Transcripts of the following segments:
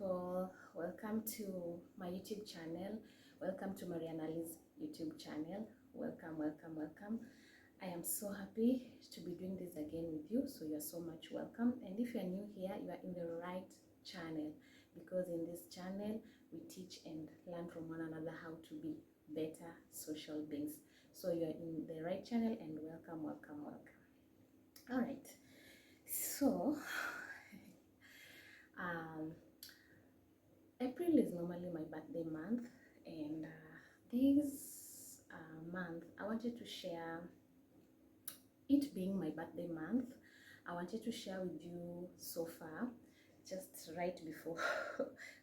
people, welcome to my YouTube channel. Welcome to Marianali's YouTube channel. Welcome. I am so happy to be doing this again with you, so you're so much welcome. And if you're new here, you are in the right channel, because in this channel we teach and learn from one another how to be better social beings. So you're in the right channel, and welcome. All right, so April is normally my birthday month, and this month I wanted to share, it being my birthday month, I wanted to share with you so far, just right before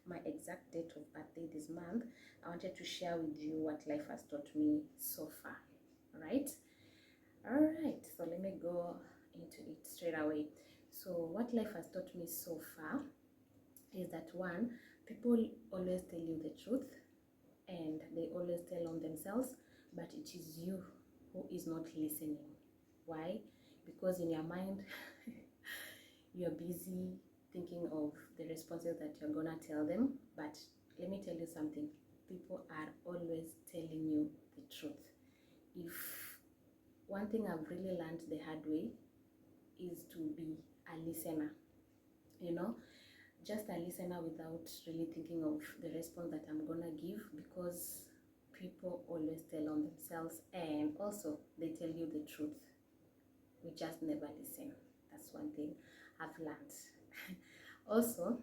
my exact date of birthday this month, I wanted to share with you what life has taught me so far, right? All right, so let me go into it straight away. So what life has taught me so far is that, one, people always tell you the truth and they always tell on themselves, but it is you who is not listening. Why? Because in your mind you're busy thinking of the responses that you're gonna tell them. But let me tell you something, people are always telling you the truth. If one thing I've really learned the hard way is to be a listener, just a listener without really thinking of the response that I'm gonna give, because people always tell on themselves, and also they tell you the truth. We just never listen. That's one thing I've learned. Also,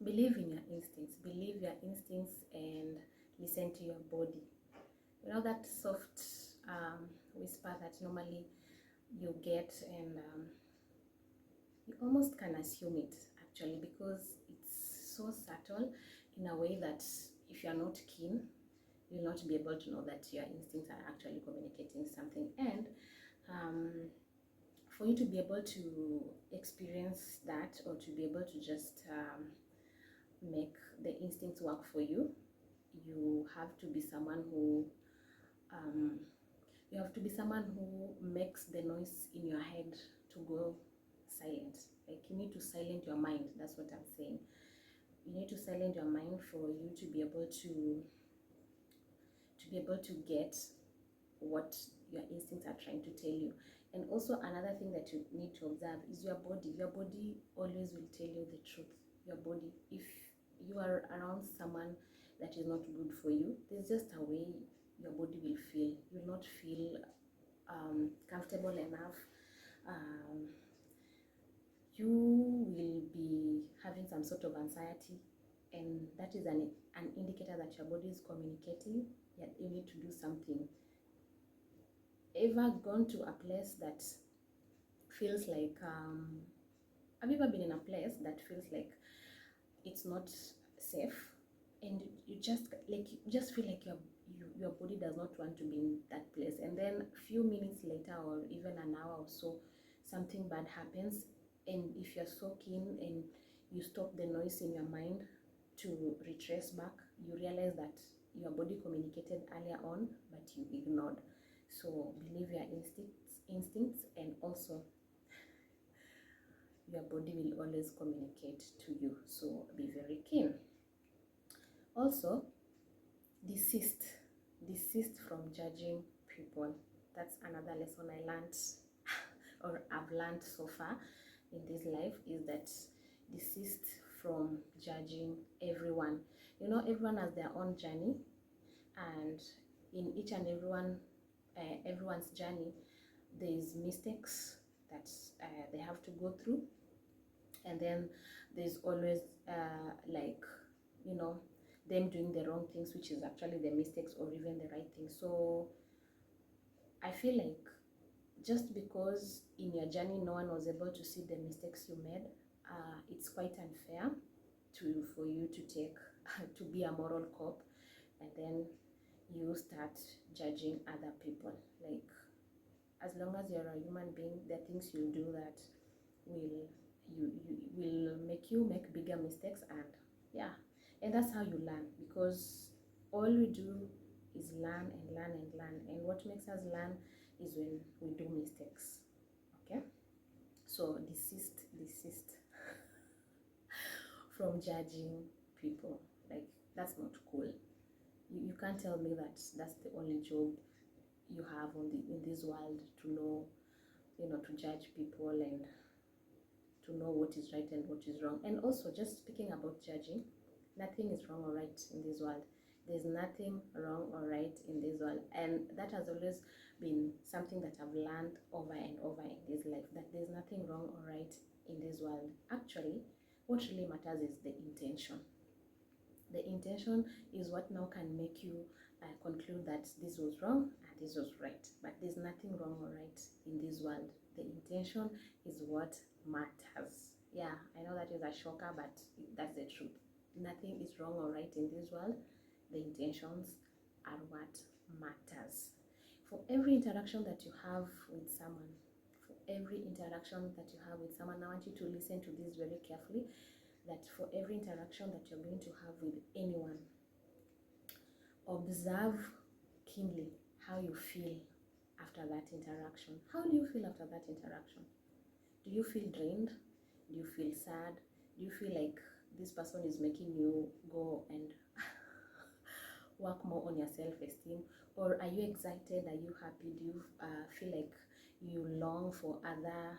believe in your instincts. Believe your instincts and listen to your body. You know, that soft whisper that normally you get, and you almost can assume it actually, because it's so subtle in a way that if you're not keen, you'll not be able to know that your instincts are actually communicating something. And for you to be able to experience that, or to be able to just make the instincts work for you, you have to be someone who makes the noise in your head to go silent. Like, you need to silence your mind. That's what I'm saying. You need to silence your mind for you to be able to get what your instincts are trying to tell you. And also, another thing that you need to observe is your body. Your body always will tell you the truth. Your body, if you are around someone that is not good for you, there's just a way your body will feel. You will not feel comfortable enough. You will be having some sort of anxiety, and that is an indicator that your body is communicating that you need to do something. Ever gone to a place that feels like have you ever been in a place that feels like it's not safe, and you just feel like your body does not want to be in that place, and then a few minutes later, or even an hour or so, something bad happens, and if you're so keen and you stop the noise in your mind to retrace back, you realize that your body communicated earlier on, but you ignored. So believe your instincts, and also your body will always communicate to you. So be very keen. Also, desist from judging people. That's another lesson I learned or I've learned so far in this life, is that desist from judging everyone. Everyone has their own journey, and in each and everyone's journey, there's mistakes that they have to go through, and then there's always them doing the wrong things, which is actually the mistakes, or even the right things. So I feel like, just because in your journey no one was able to see the mistakes you made, it's quite unfair for you to take to be a moral cop, and then you start judging other people. Like, as long as you're a human being, there are things you'll do that will make you make bigger mistakes, and that's how you learn, because all we do is learn and learn and learn, and what makes us learn is when we do mistakes. Okay, so desist from judging people. Like, that's not cool. You can't tell me that that's the only job you have in this world, to know, to judge people and to know what is right and what is wrong. And also, just speaking about judging, nothing is wrong or right in this world. There's nothing wrong or right in this world, and that has always been something that I've learned over and over in this life, that there's nothing wrong or right in this world. Actually, what really matters is the intention. The intention is what now can make you conclude that this was wrong and this was right. But there's nothing wrong or right in this world. The intention is what matters. Yeah, I know that is a shocker, but that's the truth. Nothing is wrong or right in this world. The intentions are what matters. For every interaction that you have with someone, I want you to listen to this very carefully, that for every interaction that you're going to have with anyone, observe keenly how you feel after that interaction. How do you feel after that interaction? Do you feel drained? Do you feel sad? Do you feel like this person is making you go and work more on your self-esteem? Or are you excited? Are you happy? Do you feel like you long for other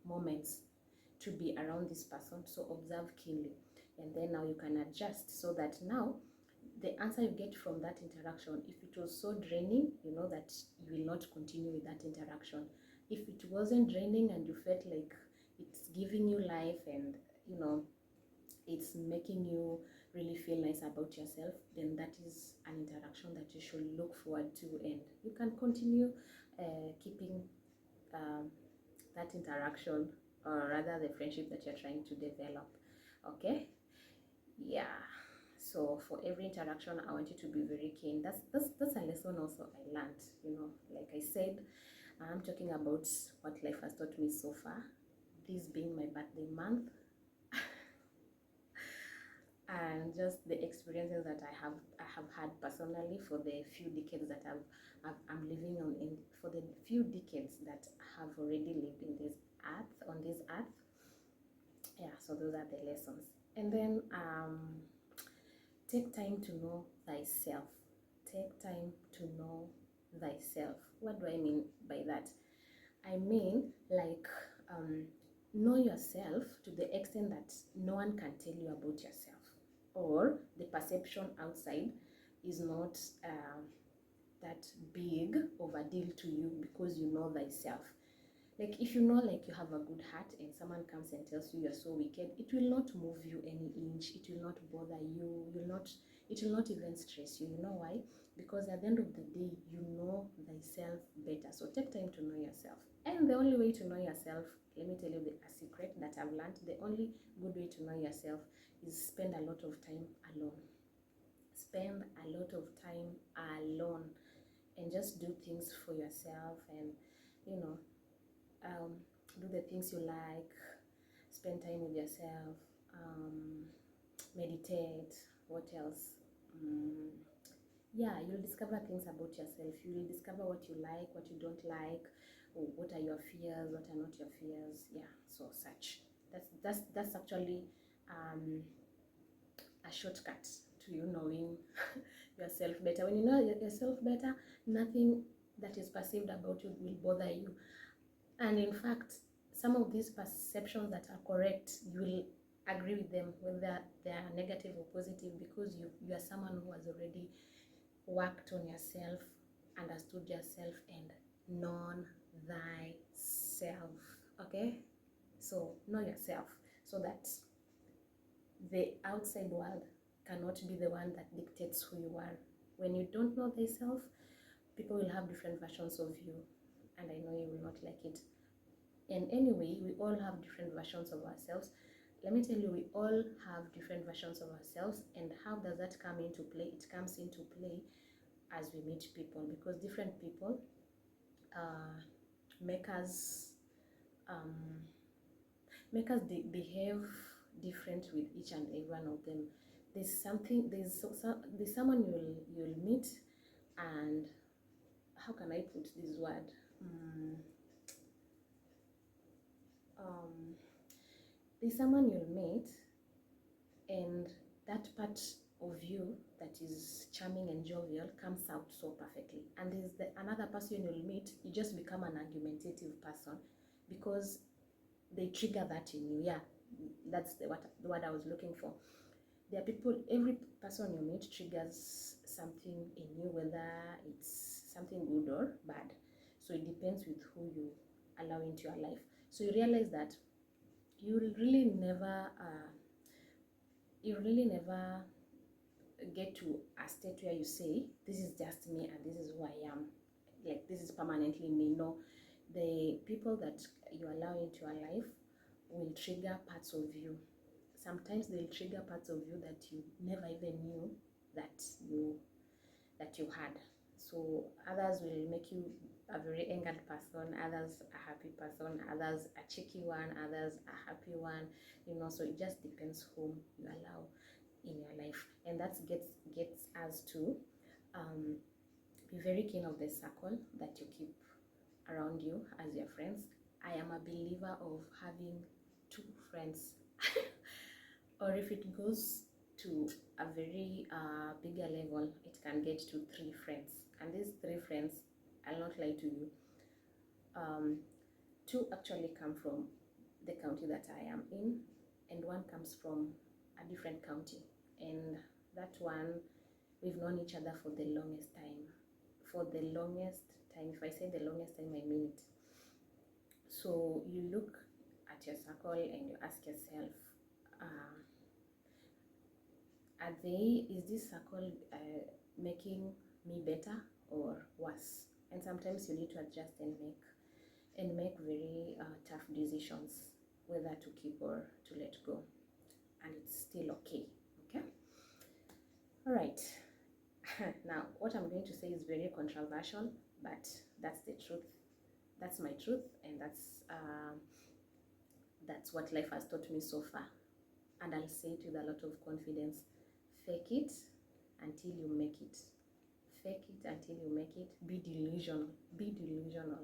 moments to be around this person? So observe keenly, and then now you can adjust, so that now the answer you get from that interaction, if it was so draining, you know that you will not continue with that interaction. If it wasn't draining and you felt like it's giving you life and it's making you really feel nice about yourself, then that is an interaction that you should look forward to, and you can continue keeping that interaction, or rather the friendship that you're trying to develop. Okay, yeah. So for every interaction, I want you to be very keen. That's a lesson also I learned. Like I said, I'm talking about what life has taught me so far, this being my birthday month, and just the experiences that I have had personally for the few decades that I'm living for the few decades that I have already lived on this earth. Yeah, so those are the lessons. And then take time to know thyself. Take time to know thyself. What do I mean by that? I mean, like, know yourself to the extent that no one can tell you about yourself, or the perception outside is not that big of a deal to you, because you know thyself. Like, if you know, like, you have a good heart and someone comes and tells you you're so wicked, it will not move you any inch. It will not bother you. It will not even stress you. You know why? Because at the end of the day, you know thyself better. So take time to know yourself. And the only way to know yourself, let me tell you a secret that I've learned. The only good way to know yourself is spend a lot of time alone. Spend a lot of time alone and just do things for yourself, and do the things you like, spend time with yourself, meditate. What else? Yeah, you'll discover things about yourself. You will discover what you like, what you don't like, what are your fears, what are not your fears. Yeah, so such. That's actually a shortcut to you knowing yourself better. When you know yourself better, nothing that is perceived about you will bother you. And in fact, some of these perceptions that are correct, you will agree with them, whether they are negative or positive, because you are someone who has already worked on yourself, understood yourself, and known thyself. Okay, so know yourself, so that the outside world cannot be the one that dictates who you are. When you don't know thyself, people will have different versions of you, and I know you will not like it. And anyway, we all have different versions of ourselves. Let me tell you, we all have different versions of ourselves. And how does that come into play? It comes into play as we meet people, because different people make us behave different with each and every one of them. There's someone you'll meet, and how can I put this word? There's someone you'll meet, and that part of you that is charming and jovial comes out so perfectly. And there's another person you'll meet, you just become an argumentative person because they trigger that in you. Yeah, that's the word I was looking for. There are people, every person you meet triggers something in you, whether it's something good or bad. So it depends with who you allow into your life. So you realize that you really never get to a state where you say, this is just me and this is who I am, like this is permanently me. No, the people that you allow into your life will trigger parts of you. Sometimes they'll trigger parts of you that you never even knew that you had. So others will make you a very angered person, others a happy person, others a cheeky one, others a happy one, so it just depends whom you allow in your life. And that gets us to be very keen of the circle that you keep around you as your friends. I am a believer of having 2 friends or if it goes to a very bigger level, it can get to 3 friends. And these 3 friends, I'll not lie to you, 2 actually come from the county that I am in, and 1 comes from a different county. And that one, we've known each other for the longest time. For the longest time, if I say the longest time, I mean it. So you look at your circle and you ask yourself, is this circle making me better or worse? And sometimes you need to adjust and make very tough decisions, whether to keep or to let go, and it's still okay. All right. Now what I'm going to say is very controversial, but that's the truth. That's my truth, and that's what life has taught me so far. And I'll say it with a lot of confidence: fake it until you make it. Fake it until you make it. Be delusional. Be delusional.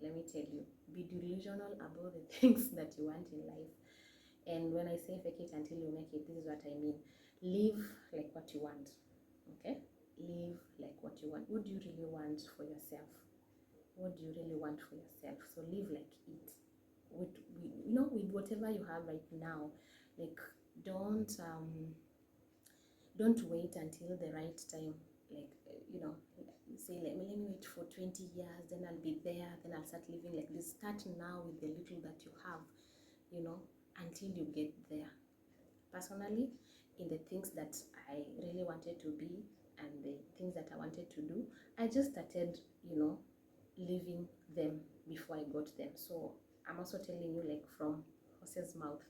Let me tell you, be delusional about the things that you want in life. And when I say fake it until you make it, this is what I mean. Live like what you want. Okay? Live like what you want. What do you really want for yourself? What do you really want for yourself? So live like it. With whatever you have right now. Like, don't wait until the right time. Like, say, let me wait for 20 years, then I'll be there, then I'll start living like this. Start now with the little that you have, until you get there. Personally, in the things that I really wanted to be and the things that I wanted to do, I just started, living them before I got them. So I'm also telling you, like, from horse's mouth,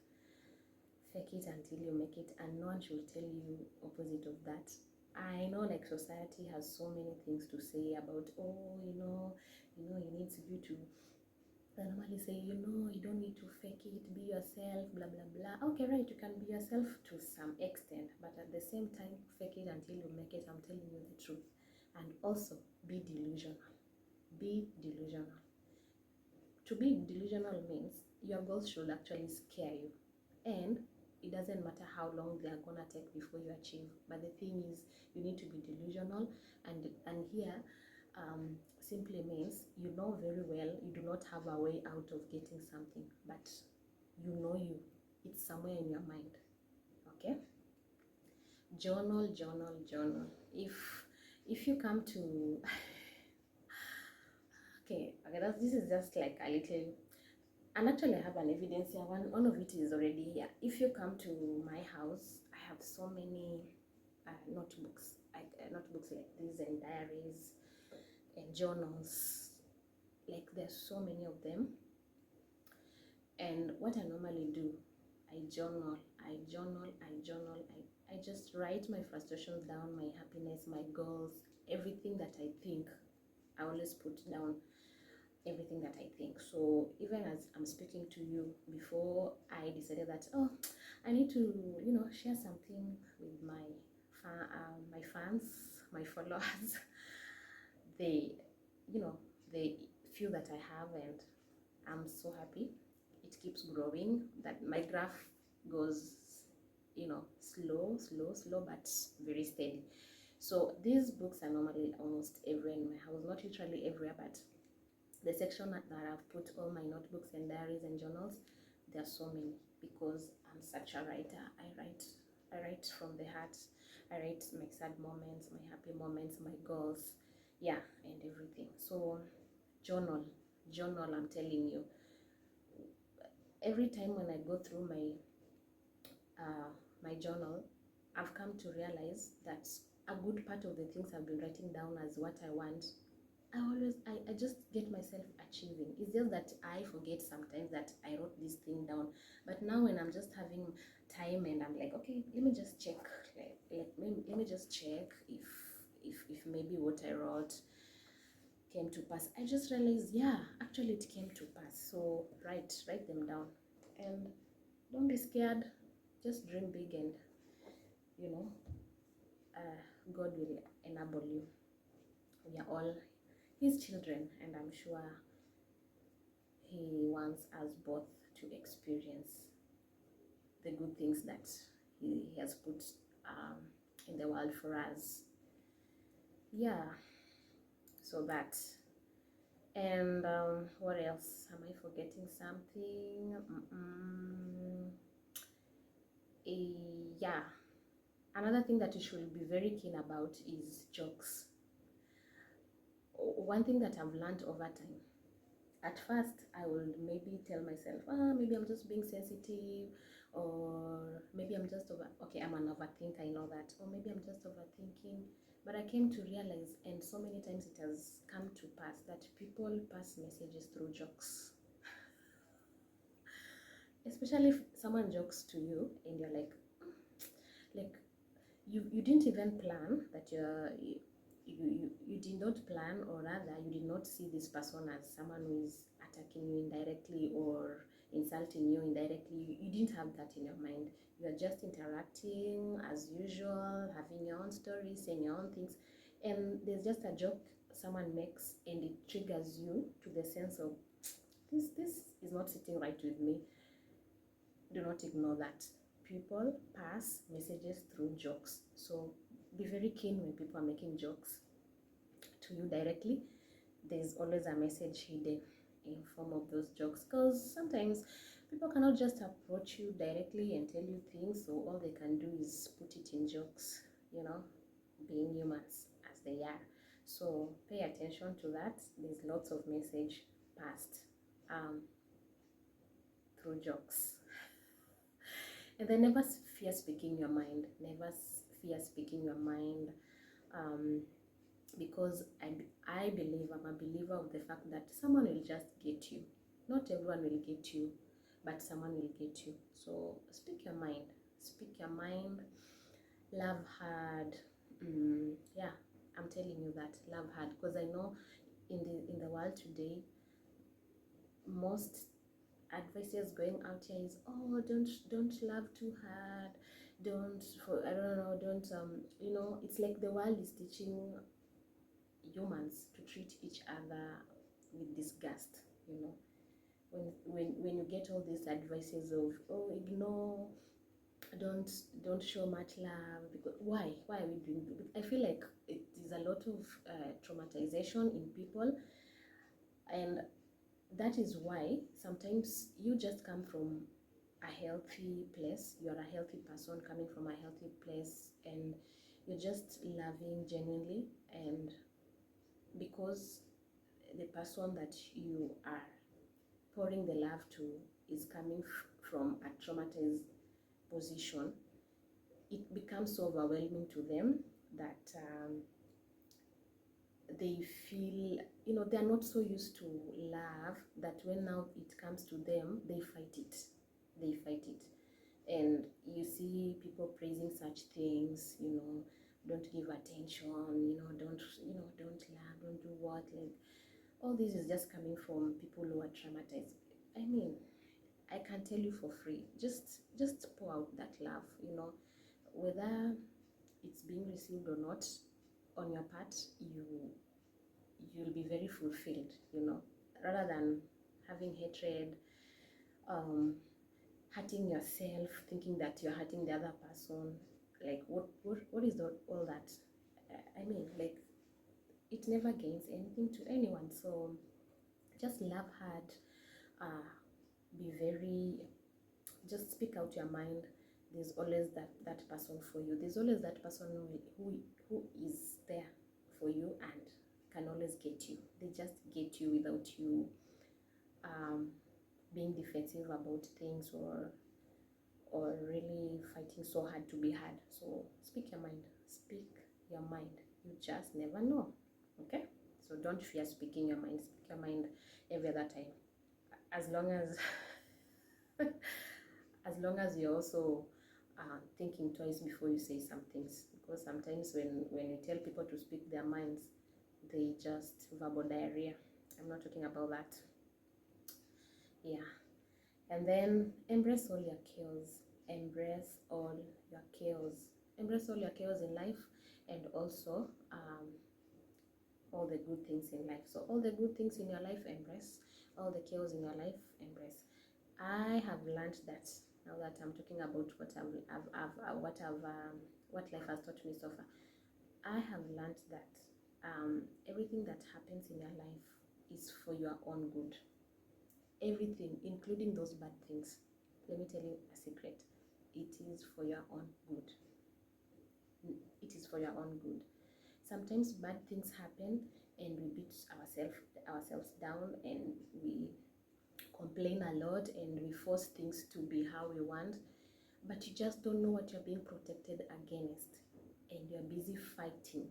fake it until you make it, and no one should tell you opposite of that. I know, like, society has so many things to say about, you need you to, they normally say, you don't need to fake it, be yourself, blah blah blah. Okay, right, you can be yourself to some extent, but at the same time, fake it until you make it. I'm telling you the truth. And also, be delusional. Be delusional. To be delusional means your goals should actually scare you, and it doesn't matter how long they are gonna take before you achieve. But the thing is, you need to be delusional, and here simply means you know very well you do not have a way out of getting something, but it's somewhere in your mind. Okay? Journal. If you come to okay, this is just like a little, and actually I have an evidence here. One of it is already here. If you come to my house, I have so many notebooks like these, and diaries and journals. Like, there's so many of them. And what I normally do, I journal. I just write my frustrations down, my happiness, my goals, everything that I think. I always put down everything that I think. So even as I'm speaking to you, before I decided that, I need to, share something with my fans, my followers, they feel that I have, and I'm so happy. It keeps growing, that my graph goes slow, but very steady. So these books are normally almost everywhere in my house, not literally everywhere, but the section that I've put all my notebooks and diaries and journals, there are so many, because I'm such a writer. I write from the heart. I write my sad moments, my happy moments, my goals, yeah, and everything. So journal, I'm telling you. Every time when I go through my journal, I've come to realize that a good part of the things I've been writing down as what I want, I just get myself achieving. It's just that I forget sometimes that I wrote this thing down. But now when I'm just having time and I'm like, okay, let me just check, let me just check if maybe what I wrote came to pass. I just realized, yeah, actually it came to pass. So write them down, and don't be scared. Just dream big, and you know, God will enable you. We are all His children, and I'm sure He wants us both to experience the good things that He has put in the world for us. Yeah, so that. And what else? Am I forgetting something? Yeah, another thing that you should be very keen about is jokes. One thing that I've learned over time, at first I would maybe tell myself, maybe I'm just being sensitive, or maybe I'm just okay, I'm an overthinker, I know that, or maybe I'm just overthinking. But I came to realize, and so many times it has come to pass, that people pass messages through jokes. Especially if someone jokes to you and you're like you didn't even plan that you did not plan, or rather you did not see this person as someone who is attacking you indirectly or insulting you indirectly. You didn't have that in your mind. You are just interacting as usual, having your own stories, saying your own things, and there's just a joke someone makes and it triggers you to the sense of, this is not sitting right with me. Do not ignore that. People pass messages through jokes. So be very keen when people are making jokes to you directly. There's always a message hidden in form of those jokes, because sometimes people cannot just approach you directly and tell you things, so all they can do is put it in jokes, being humans as they are. So pay attention to that. There's lots of message passed through jokes. And then never fear speaking your mind. Never fear speaking your mind, because I believe, I'm a believer of the fact that someone will just get you. Not everyone will get you, but someone will get you. So speak your mind. Speak your mind. Love hard. Yeah, I'm telling you that. Love hard, because I know in the world today, most advices going out here is, oh, don't love too hard, don't it's like the world is teaching humans to treat each other with disgust. When you get all these advices of, oh, ignore, don't show much love, because why are we doing that? I feel like it is a lot of traumatization in people, and that is why sometimes you just come from a healthy place, you're a healthy person coming from a healthy place, and you're just loving genuinely, and because the person that you are pouring the love to is coming from a traumatized position, it becomes so overwhelming to them that they feel, they're not so used to love, that when now it comes to them, they fight it. And you see people praising such things, don't give attention, don't love, don't do what, like, all this is just coming from people who are traumatized. I mean, I can tell you for free, just pour out that love, whether it's being received or not on your part, you'll be very fulfilled, rather than having hatred, hurting yourself, thinking that you're hurting the other person. Like what is all that? I mean, like, it never gains anything to anyone. So just love hard, be very, just speak out your mind. There's always that person for you. There's always that person who is there for you and can always get you. They just get you without you being defensive about things, or really fighting so hard to be heard. So speak your mind. Speak your mind. You just never know. Okay? So don't fear speaking your mind. Speak your mind every other time. As long as as long as you're also thinking twice before you say some things, because sometimes when you tell people to speak their minds, they just verbal diarrhea. I'm not talking about that. Yeah. And then embrace all your chaos. Embrace all your chaos. Embrace all your chaos in life, and also all the good things in life. So all the good things in your life, embrace. All the chaos in your life, embrace. I have learned that now that I'm talking about what life has taught me so far. I have learned that everything that happens in your life is for your own good. Everything, including those bad things. Let me tell you a secret. It is for your own good. It is for your own good. Sometimes bad things happen and we beat ourselves down, and we complain a lot, and we force things to be how we want, but you just don't know what you're being protected against, and you're busy fighting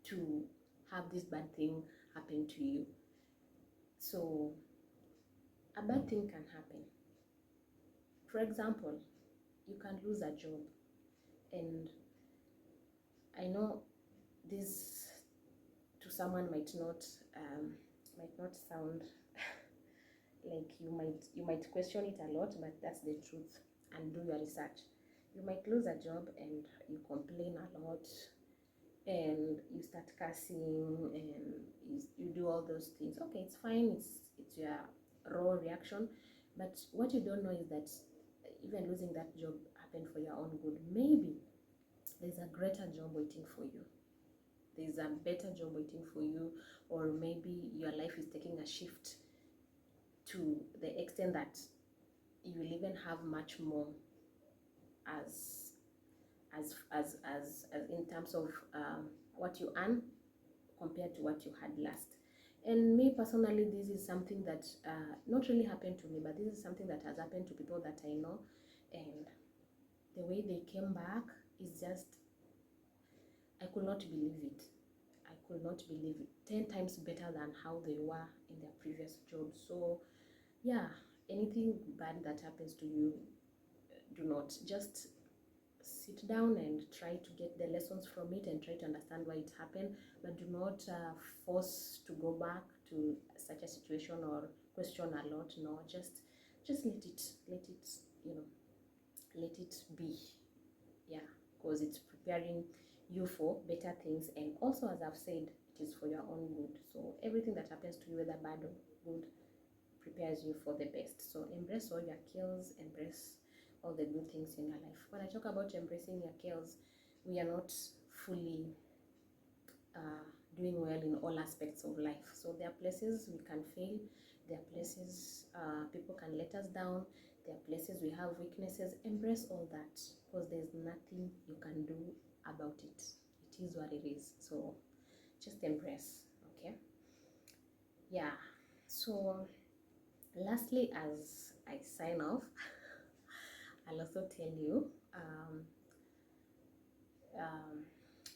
to have this bad thing happen to you. So a bad thing can happen. For example, you can lose a job, and I know this to someone might not sound like, you might question it a lot, but that's the truth. And do your research. You might lose a job and you complain a lot, and you start cursing, and you do all those things. Okay, it's fine. It's your raw reaction, but what you don't know is that even losing that job happened for your own good. Maybe there's a greater job waiting for you. There's a better job waiting for you, or maybe your life is taking a shift to the extent that you will even have much more as in terms of what you earn compared to what you had last. And me personally, this is something that not really happened to me, but this is something that has happened to people that I know, and the way they came back is just, I could not believe it. I could not believe it. 10 times better than how they were in their previous job. So yeah, anything bad that happens to you, do not just sit down and try to get the lessons from it and try to understand why it happened, but do not force to go back to such a situation or question a lot. No, just let it, you know, let it be. Yeah, because it's preparing you for better things, and also, as I've said, it is for your own good. So everything that happens to you, whether bad or good, prepares you for the best. So embrace all your kills, embrace all the good things in your life. When I talk about embracing your kills, we are not fully doing well in all aspects of life. So there are places we can fail, there are places people can let us down, there are places we have weaknesses. Embrace all that, because there's nothing you can do about it. It is what it is. So just embrace. Okay, yeah. So lastly, as I sign off, I'll also tell you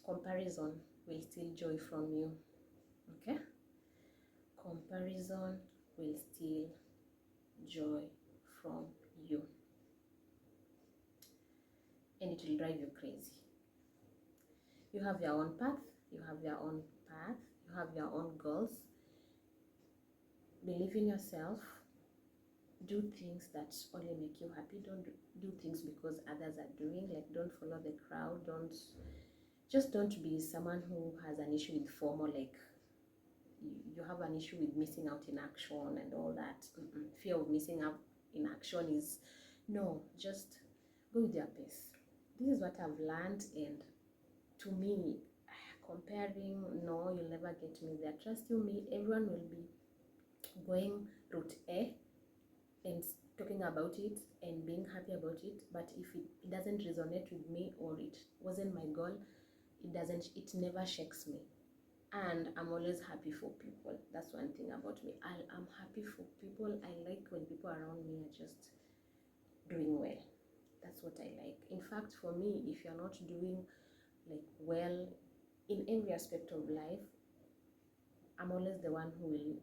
comparison will steal joy from you. Okay, comparison will steal joy from you, and it will drive you crazy. You have your own path, you have your own path, you have your own goals. Believe in yourself. Do things that only make you happy. Don't do things because others are doing. Like, don't follow the crowd. Don't be someone who has an issue with FOMO, like you have an issue with missing out in action and all that. Fear of missing out in action No, just go with your pace. This is what I've learned, and to me, comparing, no, you'll never get me there. Trust you me, everyone will be going route A and talking about it and being happy about it, but if it doesn't resonate with me, or it wasn't my goal, it never shakes me. And I'm always happy for people. That's one thing about me. I'm happy for people. I like when people around me are just doing well. That's what I like. In fact, for me, if you're not doing like well in every aspect of life, I'm always the one who will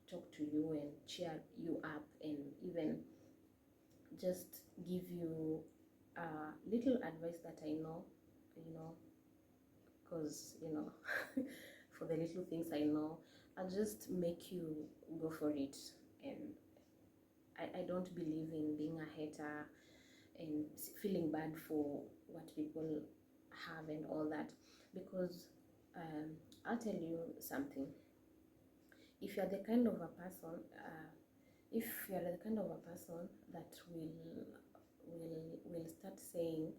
talk to you and cheer you up, and even just give you little advice that I know, because for the little things I know, I'll just make you go for it. And I don't believe in being a hater and feeling bad for what people have and all that, because I'll tell you something. If you're the kind of a person, if you're the kind of a person that will start saying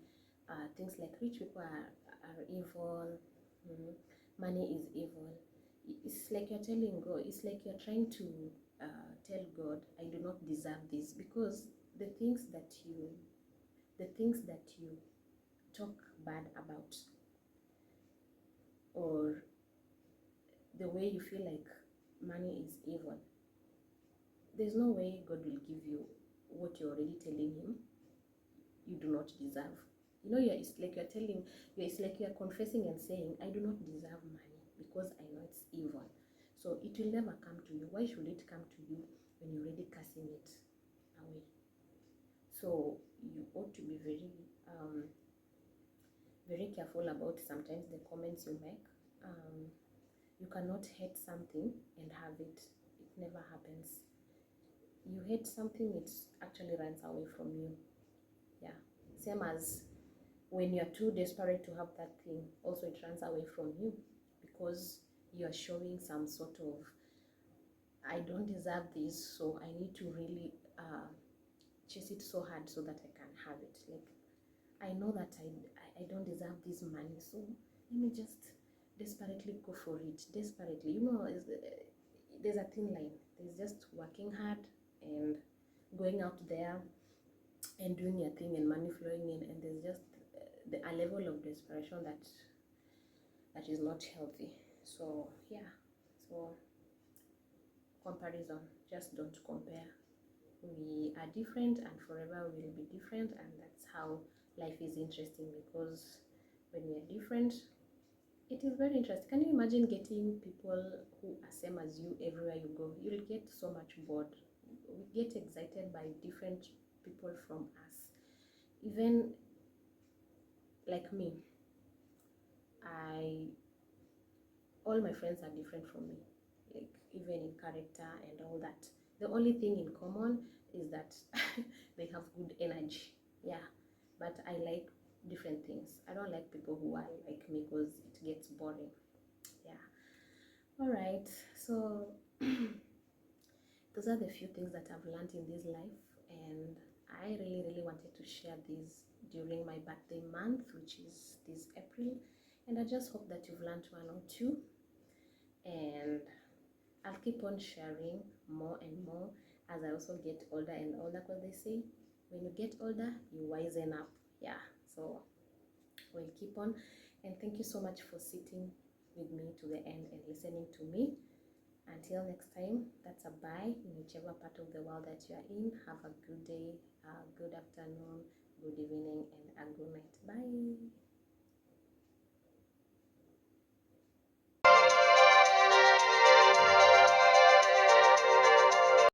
things like rich people are evil, money is evil, it's like you're telling God, it's like you're trying to tell God, I do not deserve this, because the things that you talk bad about, or the way you feel like money is evil, there's no way God will give you what you're already telling him you do not deserve. It's like it's like you're confessing and saying, I do not deserve money because I know it's evil. So it will never come to you. Why should it come to you when you're already casting it away? So you ought to be very careful about sometimes the comments you make. You cannot hate something and have it. It never happens. You hate something, it actually runs away from you. Yeah. Same as when you're too desperate to have that thing, also it runs away from you, because you're showing some sort of, I don't deserve this, so I need to really chase it so hard so that I can have it. Like, I know that I don't deserve this money, so let me just desperately go for it. Desperately, there's a thin line. There's just working hard and going out there and doing your thing and money flowing in, and there's just a level of desperation that is not healthy. So yeah, so comparison, just don't compare. We are different, and forever we will be different, and that's how life is interesting, because when we are different, it is very interesting. Can you imagine getting people who are same as you everywhere you go? You'll get so much bored. We get excited by different people from us. Even like me, all my friends are different from me, like even in character and all that. The only thing in common is that they have good energy. Yeah, but I like different things. I don't like people who are like me, because it gets boring. Yeah. All right, so those are the few things that I've learned in this life, and I really wanted to share these during my birthday month, which is this April. And I just hope that you've learned one or two, and I'll keep on sharing more and more as I also get older and older, because they say when you get older, you wisen up. Yeah, so we'll keep on. And thank you so much for sitting with me to the end and listening to me. Until next time, that's a bye in whichever part of the world that you are in. Have a good day, good afternoon, good evening, and